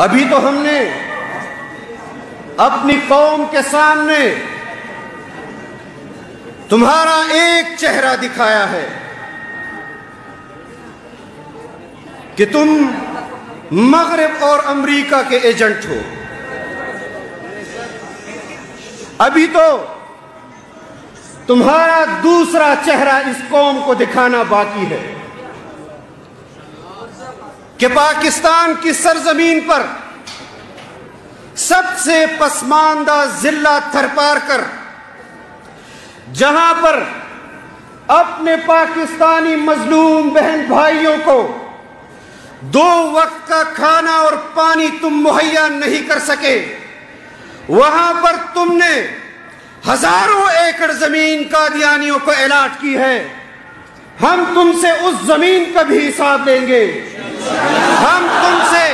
ابھی تو ہم نے اپنی قوم کے سامنے تمہارا ایک چہرہ دکھایا ہے کہ تم مغرب اور امریکہ کے ایجنٹ ہو. ابھی تو تمہارا دوسرا چہرہ اس قوم کو دکھانا باقی ہے کہ پاکستان کی سرزمین پر سب سے پسماندہ ضلع تھرپار کر، جہاں پر اپنے پاکستانی مظلوم بہن بھائیوں کو 2 وقت کا کھانا اور پانی تم مہیا نہیں کر سکے، وہاں پر تم نے ہزاروں ایکڑ زمین قادیانیوں کو الاٹ کی ہے. ہم تم سے اس زمین کا بھی حساب لیں گے. ہم تم سے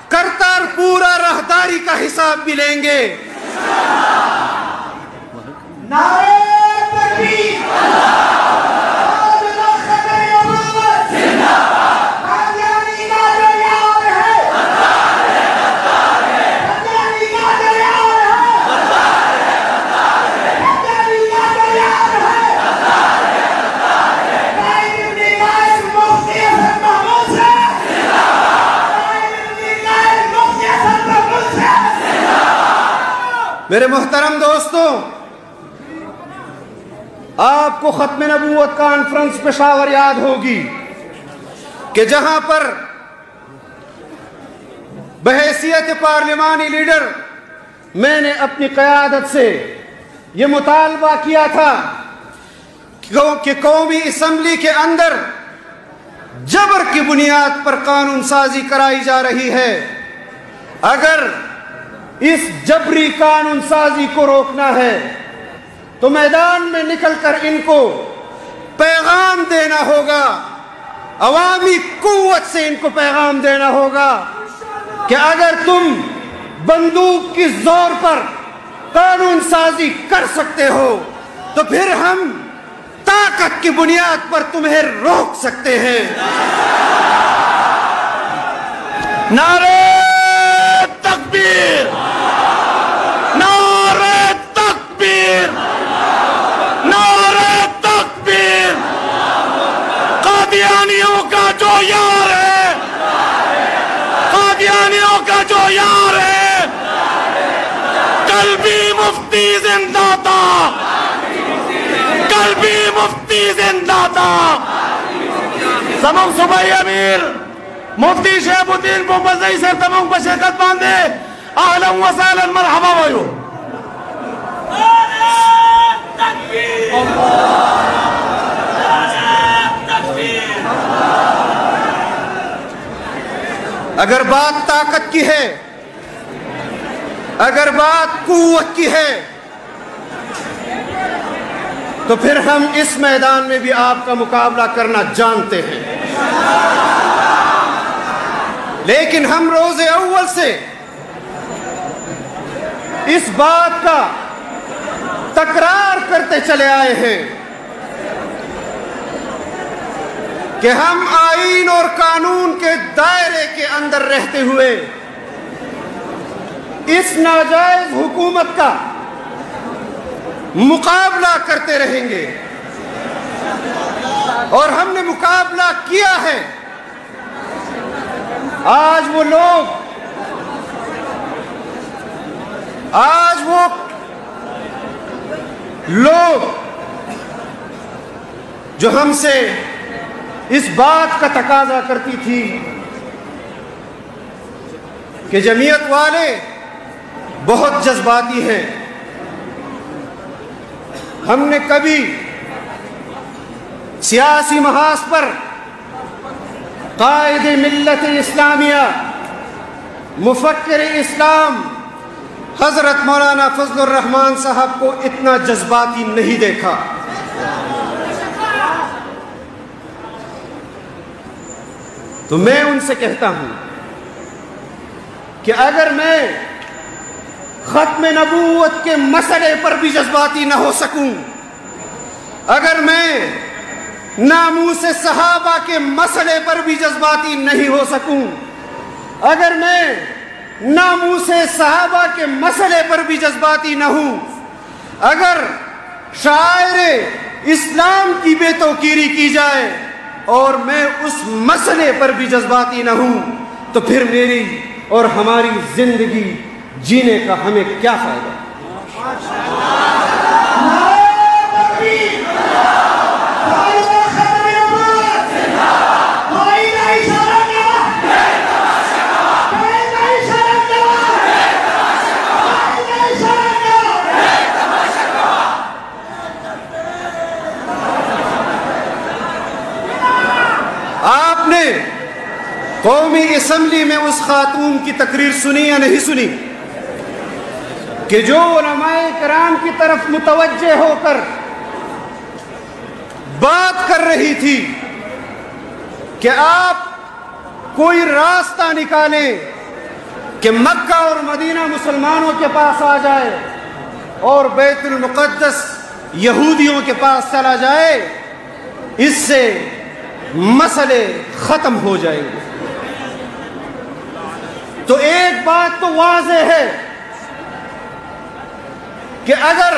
کرتارپور راہداری کا حساب بھی لیں گے. نعرہ تکبیر! میرے محترم دوستوں، آپ کو ختم نبوت کانفرنس پشاور یاد ہوگی کہ جہاں پر بحیثیت پارلیمانی لیڈر میں نے اپنی قیادت سے یہ مطالبہ کیا تھا کہ قومی اسمبلی کے اندر جبر کی بنیاد پر قانون سازی کرائی جا رہی ہے. اگر اس جبری قانون سازی کو روکنا ہے تو میدان میں نکل کر ان کو پیغام دینا ہوگا، عوامی قوت سے ان کو پیغام دینا ہوگا کہ اگر تم بندوق کی زور پر قانون سازی کر سکتے ہو تو پھر ہم طاقت کی بنیاد پر تمہیں روک سکتے ہیں. نعرہ تکبیر! نعرہ تکبیر! نعرہ تکبیر! قادیانیوں کا جو یار ہے، قادیانیوں کا جو یار ہے، کل بھی مفتی زندہ تھا، کل بھی مفتی زندہ تھا. زمان صبح امیر مفتی شہاب الدین بومبزئی سے تمام پر شرکت باندھے. اہلا و سہلا مرحبا ویو. اگر بات طاقت کی ہے، اگر بات قوت کی ہے تو پھر ہم اس میدان میں بھی آپ کا مقابلہ کرنا جانتے ہیں. لیکن ہم روز اول سے اس بات کا تکرار کرتے چلے آئے ہیں کہ ہم آئین اور قانون کے دائرے کے اندر رہتے ہوئے اس ناجائز حکومت کا مقابلہ کرتے رہیں گے، اور ہم نے مقابلہ کیا ہے. آج وہ لوگ جو ہم سے اس بات کا تقاضا کرتی تھی کہ جمعیت والے بہت جذباتی ہیں، ہم نے کبھی سیاسی محاذ پر قائد ملت اسلامیہ، مفکر اسلام حضرت مولانا فضل الرحمان صاحب کو اتنا جذباتی نہیں دیکھا. تو میں ان سے کہتا ہوں کہ اگر میں ختم نبوت کے مسئلے پر بھی جذباتی نہ ہو سکوں، اگر میں ناموس صحابہ کے مسئلے پر بھی جذباتی نہیں ہو سکوں، اگر میں ناموس صحابہ کے مسئلے پر بھی جذباتی نہ ہوں، اگر شاعر اسلام کی بے توقیری کی جائے اور میں اس مسئلے پر بھی جذباتی نہ ہوں، تو پھر میری اور ہماری زندگی جینے کا ہمیں کیا فائدہ؟ آپ نے قومی اسمبلی میں اس خاتون کی تقریر سنی یا نہیں سنی کہ جو علماء کرام کی طرف متوجہ ہو کر بات کر رہی تھی کہ آپ کوئی راستہ نکالیں کہ مکہ اور مدینہ مسلمانوں کے پاس آ جائے اور بیت المقدس یہودیوں کے پاس چلا جائے، اس سے مسئلے ختم ہو جائیں گے۔ تو ایک بات تو واضح ہے کہ اگر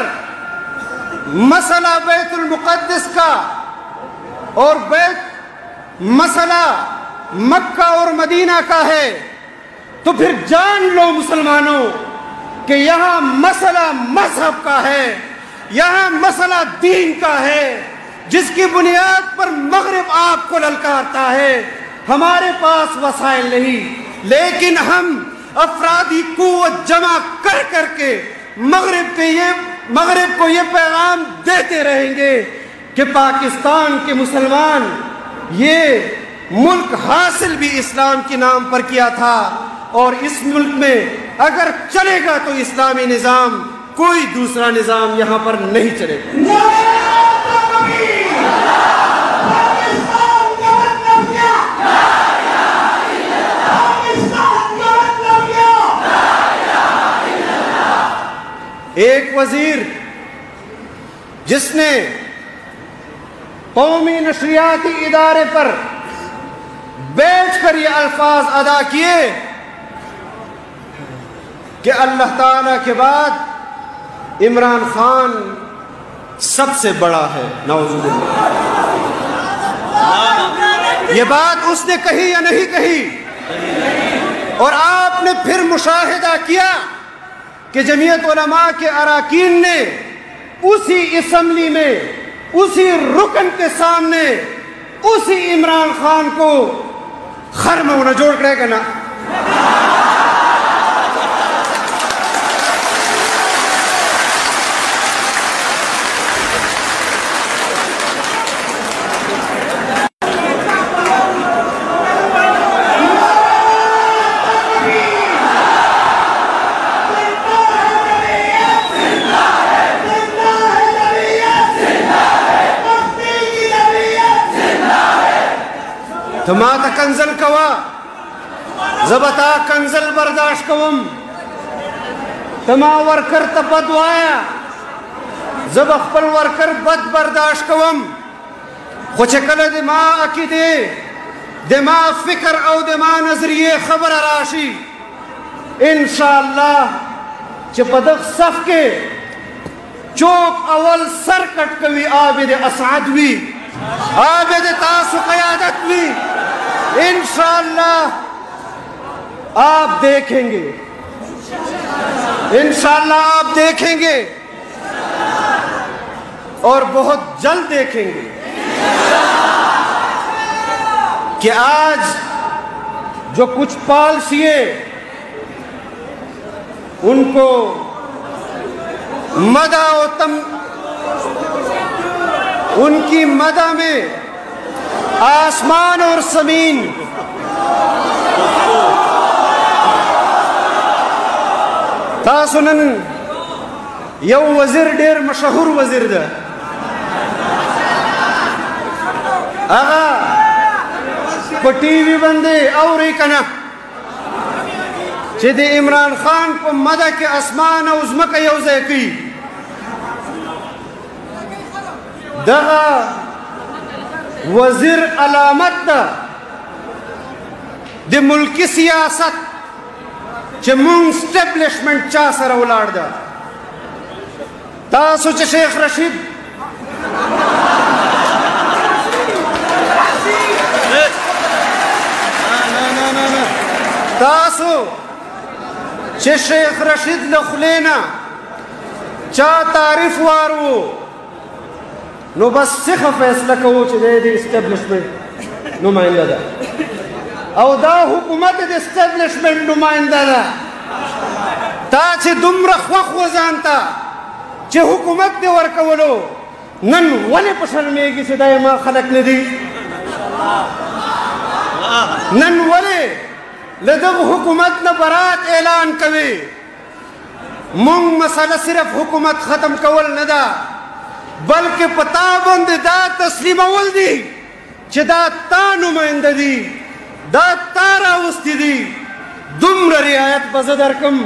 مسئلہ بیت المقدس کا اور مسئلہ مکہ اور مدینہ کا ہے، تو پھر جان لو مسلمانوں کہ یہاں مسئلہ مذہب کا ہے، یہاں مسئلہ دین کا ہے، جس کی بنیاد پر مغرب آپ کو للکارتا ہے۔ ہمارے پاس وسائل نہیں، لیکن ہم افرادی قوت جمع کر کر کے مغرب کو یہ پیغام دیتے رہیں گے کہ پاکستان کے مسلمان یہ ملک حاصل بھی اسلام کے نام پر کیا تھا، اور اس ملک میں اگر چلے گا تو اسلامی نظام، کوئی دوسرا نظام یہاں پر نہیں چلے گا۔ ایک وزیر جس نے قومی نشریاتی ادارے پر بیٹھ کر یہ الفاظ ادا کیے کہ اللہ تعالیٰ کے بعد عمران خان سب سے بڑا ہے، نعوذ باللہ، یہ بات اس نے کہی یا نہیں کہی؟ اور آپ نے پھر مشاہدہ کیا کہ جمعیت علماء کے اراکین نے اسی اسمبلی میں اسی رکن کے سامنے اسی عمران خان کو خر میں ہونا جوڑ کرے گا نا۔ تماتا کنزل کوا زبتا کنزل برداشت کوم، تما ورکر تا بد وایا زب اخپل ورکر بد برداشت کوم، خوچکل دما عقیدے دما فکر او دما نظریے خبر راشی انشاءاللہ چپدق صف کے چوک اول سر کٹ کوی عابد اسعد وی، عابد تاسو قیادت وی، انشاءاللہ آپ دیکھیں گے، انشاءاللہ آپ دیکھیں گے اور بہت جلد دیکھیں گے کہ آج جو کچھ پالسیے ان کو مدح و ان کی مدح میں آسمان اور زمین تاسنن یو وزیر ډیر مشهور وزیر ده، آغا پا ٹی وی بندے اوری کنا چی دی عمران خان پا مدہ کے اسمان او زمکہ یوزے کی دغا وزیر علامت دا دی ملکی سیاست چې مونږ سټیبلیشمنټ چا سره ولاړ ده. تاسو چې شیخ رشید تاسو چې شیخ رشید له خولې نه چا تعریف وارو نو بس څخه فیصله کوو چې د اسټیبلیشمنټ نماینده ده او دا حکومت د اسټیبلیشمنټ نماینده ده. تا چې دومره خوښ و ځان ته چې حکومت دې ورکولو نن ولې په شرمېږي چې دا یې ما خلک نه دي؟ نن ولې له دغه حکومت نه برات اعلان کوي؟ مونږ مسله صرف حکومت ختم کول نه ده بلکې په تا باندې دا تسلیمول دي چې دا تا نماینده دي، دا تا راوستي دي. دومره رعایت به زه درکم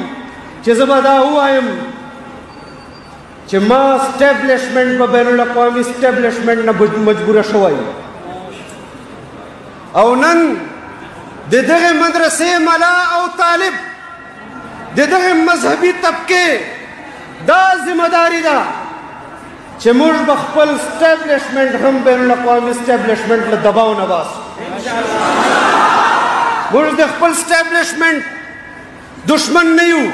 چې زه به دا ووایم چې ما سټیبلیشمنټ په بین الاقوامي سټیبلیشمنټ نه مجبوره شوی او نن د دغه مدرسې ملا او طالب د دغه مذهبي طبقې دا ذمہ داری ده چې موږ به خپل سټیبلیشمنټ هم بین الاقوامي سټیبلیشمنټ له دباو نه باسو. موږ د خپل سټیبلیشمنټ دشمن نه یو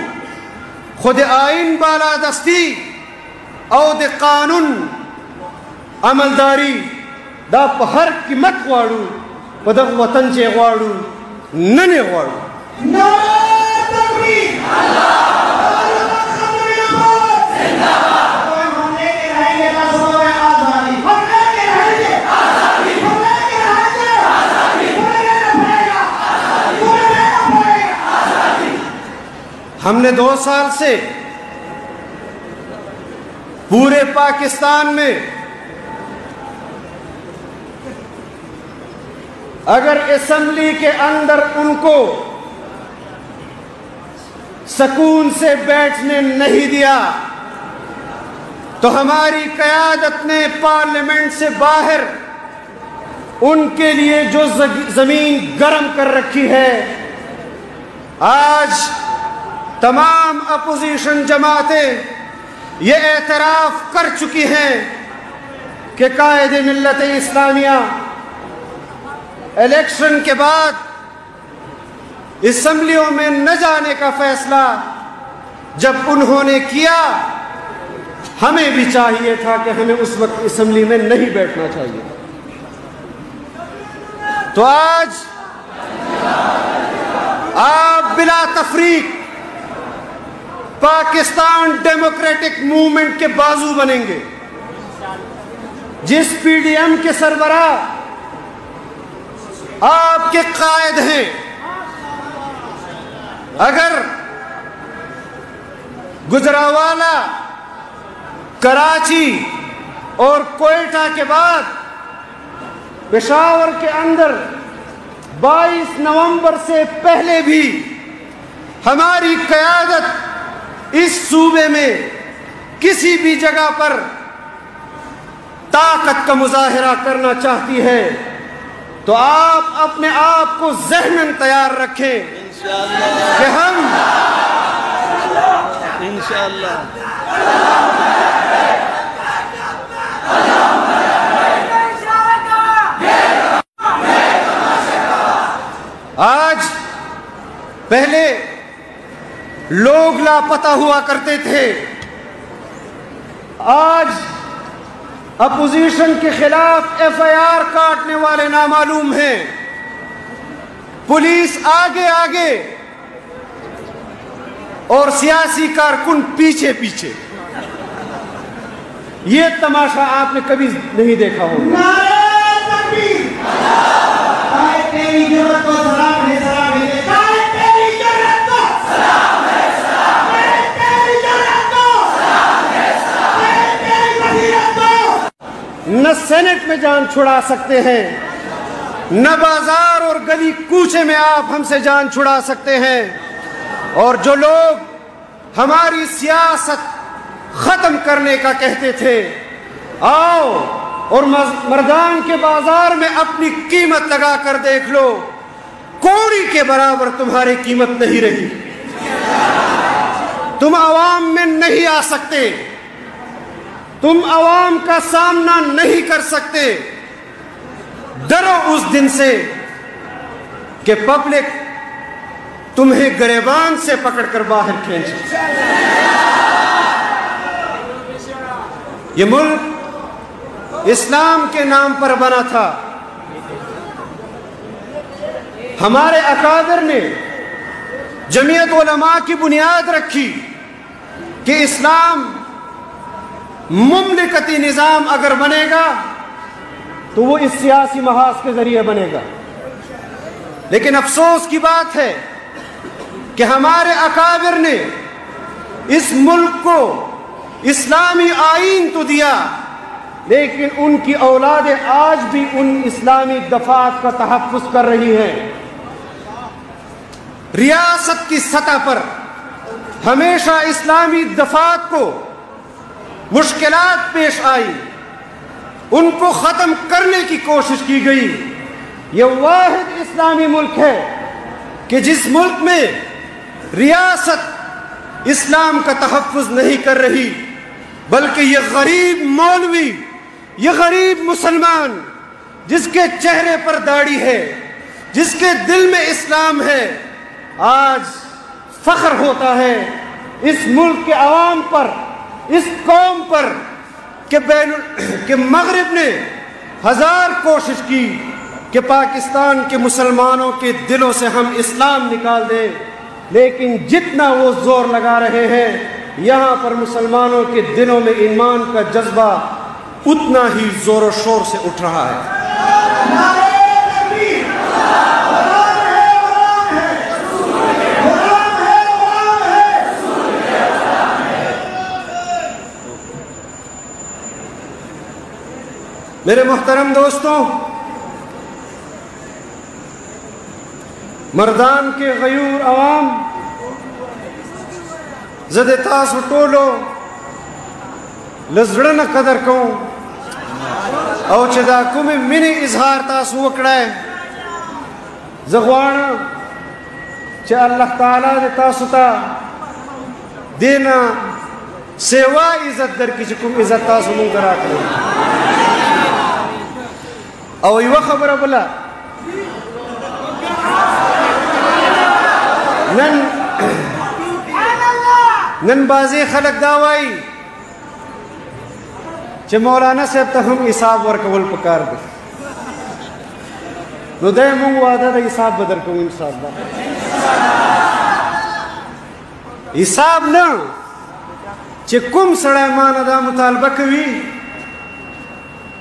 خو د آئین بالادستی او د قانون عملداری دا په هر قیمت غواړو، په دغه وطن چې غواړو نن یې غواړو. ہم نے 2 سال سے پورے پاکستان میں اگر اسمبلی کے اندر ان کو سکون سے بیٹھنے نہیں دیا تو ہماری قیادت نے پارلیمنٹ سے باہر ان کے لیے جو زمین گرم کر رکھی ہے. آج تمام اپوزیشن جماعتیں یہ اعتراف کر چکی ہیں کہ قائد ملت اسلامیہ الیکشن کے بعد اسمبلیوں میں نہ جانے کا فیصلہ جب انہوں نے کیا ہمیں بھی چاہیے تھا کہ ہمیں اس وقت اسمبلی میں نہیں بیٹھنا چاہیے. تو آج آپ بلا تفریق پاکستان ڈیموکریٹک موومنٹ کے بازو بنیں گے. جس پی ڈی ایم کے سربراہ آپ کے قائد ہیں، اگر گجرانوالہ کراچی اور کوئٹہ کے بعد پشاور کے اندر 22 نومبر سے پہلے بھی ہماری قیادت اس صوبے میں کسی بھی جگہ پر طاقت کا مظاہرہ کرنا چاہتی ہے تو آپ اپنے آپ کو ذہناً تیار رکھیں کہ ہم انشاءاللہ آج پہلے لوگ لاپتہ ہوا کرتے تھے، آج اپوزیشن کے خلاف FIR کاٹنے والے نامعلوم ہیں، پولیس آگے آگے اور سیاسی کارکن پیچھے پیچھے. یہ تماشا آپ نے کبھی نہیں دیکھا ہوگا. نہ سینٹ میں جان چھڑا سکتے ہیں، نہ بازار اور گلی کوچے میں آپ ہم سے جان چھڑا سکتے ہیں. اور جو لوگ ہماری سیاست ختم کرنے کا کہتے تھے، آؤ اور مردان کے بازار میں اپنی قیمت لگا کر دیکھ لو، کوڑی کے برابر تمہاری قیمت نہیں رہی. تم عوام میں نہیں آ سکتے، تم عوام کا سامنا نہیں کر سکتے۔ ڈرو اس دن سے کہ پبلک تمہیں گریبان سے پکڑ کر باہر کھینچے۔ یہ ملک اسلام کے نام پر بنا تھا۔ ہمارے اکابر نے جمعیت علماء کی بنیاد رکھی کہ اسلام مملکتی نظام اگر بنے گا تو وہ اس سیاسی محاذ کے ذریعے بنے گا، لیکن افسوس کی بات ہے کہ ہمارے اکابر نے اس ملک کو اسلامی آئین تو دیا، لیکن ان کی اولادیں آج بھی ان اسلامی دفعات کا تحفظ کر رہی ہیں۔ ریاست کی سطح پر ہمیشہ اسلامی دفعات کو مشکلات پیش آئی، ان کو ختم کرنے کی کوشش کی گئی۔ یہ واحد اسلامی ملک ہے کہ جس ملک میں ریاست اسلام کا تحفظ نہیں کر رہی، بلکہ یہ غریب مولوی، یہ غریب مسلمان جس کے چہرے پر داڑھی ہے، جس کے دل میں اسلام ہے، آج فخر ہوتا ہے اس ملک کے عوام پر، اس قوم پر کہ مغرب نے ہزار کوشش کی کہ پاکستان کے مسلمانوں کے دلوں سے ہم اسلام نکال دیں، لیکن جتنا وہ زور لگا رہے ہیں یہاں پر مسلمانوں کے دلوں میں ایمان کا جذبہ اتنا ہی زور و شور سے اٹھ رہا ہے۔ میرے محترم دوستوں، مردان کے غیور عوام زد تاسو ټولو لزړه نه قدر کوم، او چې دا کومې مینې اظهار تاسو وکړی، زه غواړم چې الله تعالی دې تاسو ته دې نه سیوا عزت درکړي چې کوم عزت تاسو مونږ ته راکړی. او یوه خبره بله، نن بازی خلق دا وایي چې مولانا صاحب ته هم حساب ورکول پکار دی، نو دی مونږ وعده د حساب به درکوو انشاءالله. حساب نه چې کوم سړی ما نه دا مطالبه کوي،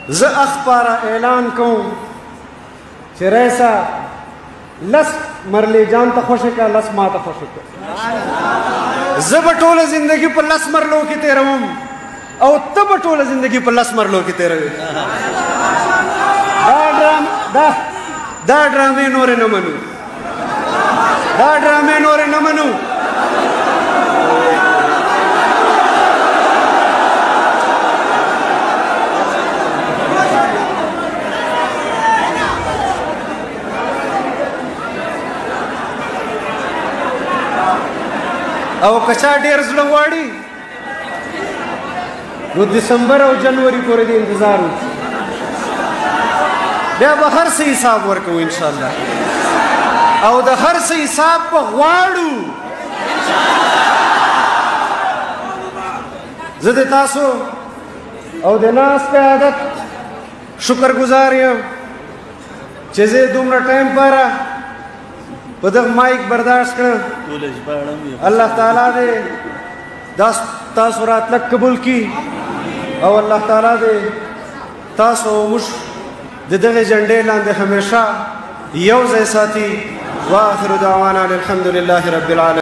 زه اخباره اعلان کوم چې رئیسه لس مرلې جان ته خوښه کړه، لس ما ته خوښه کړه. زه به ټوله زندگی په لس مرلو کې تېروم او ته به ټوله زندگی په لس مرلو کې تېروې. دا ډرامې نورې نه منو، دا ډرامې نورې نه منو. او کچا ډیر زړه غواړي نو دسمبر او جنوري پورې د انتظار وکړي، بیا به هر څه حساب ورکوو انشاءالله، او د هر څه حساب به غواړو. زه د تاسو او د ناست عادت شکر گزار یم چې زه دومره ټایم پاره په دغه مایک برداشت کړم. الله تعالی دې تاسو راتلک قبول کی، او الله تعالی دې تاسو موږ د دغه جنډې لاندې همیشه یو ځای ساتي. واخر دعوانا الحمد لله رب العالمین.